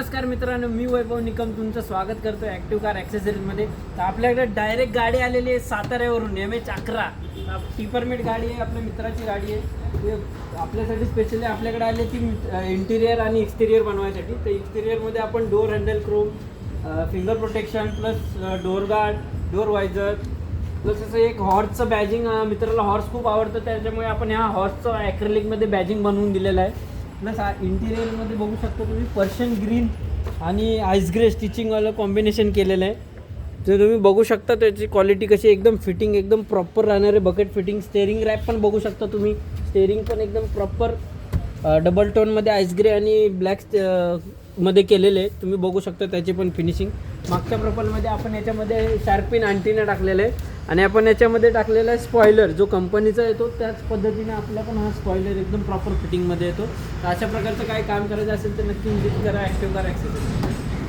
नमस्कार मित्रांनो, मी वैभव निकम तुमचं स्वागत करतो ॲक्टिव्ह कार ॲक्सेसरीजमध्ये. तर आपल्याकडे डायरेक्ट गाडी आलेली आहे साताऱ्यावरून MH11 टिपरमेट गाडी आहे. आपल्या मित्राची गाडी आहे. ते आपल्यासाठी स्पेशली आपल्याकडे आली ती इंटिरियर आणि एक्सटिरियर बनवायसाठी. तर एक्सटिरियरमध्ये आपण door handle chrome, finger protection plus door guard, door visor plus असं एक हॉर्सचं बॅजिंग. मित्राला हॉर्स खूप आवडतं, त्याच्यामुळे आपण ह्या हॉर्सचं ॲक्रेलिकमध्ये बॅजिंग बनवून दिलेलं आहे. प्लस इंटिरियरमध्ये बघू शकता तुम्ही पर्शियन ग्रीन आणि आईस ग्रे स्टिचिंगवालं कॉम्बिनेशन केलेलं आहे. तर तुम्ही बघू शकता त्याची क्वालिटी कशी, एकदम फिटिंग एकदम प्रॉपर राहणार आहे. बकेट फिटिंग स्टेअरिंग रॅप पण बघू शकता तुम्ही. स्टेअरिंग पण एकदम प्रॉपर डबल टोनमध्ये आईस ग्रे आणि ब्लॅक मध्ये केलेले आहे. तुम्ही बघू शकता त्याची पण फिनिशिंग. मागच्या प्रोफाईलमध्ये आपण याच्यामध्ये शार्पिन अँटिना टाकलेला आहे आणि आपण याच्यामध्ये टाकलेला आहे स्पॉयलर जो कंपनीचा येतो. त्याच पद्धतीने आपला पण हा स्पॉयलर एकदम प्रॉपर फिटिंगमध्ये येतो. तर अशा प्रकारचं काही काम करायचं असेल तर नक्की विजिट करा ॲक्टिव्ह कार ॲक्सेसरीज.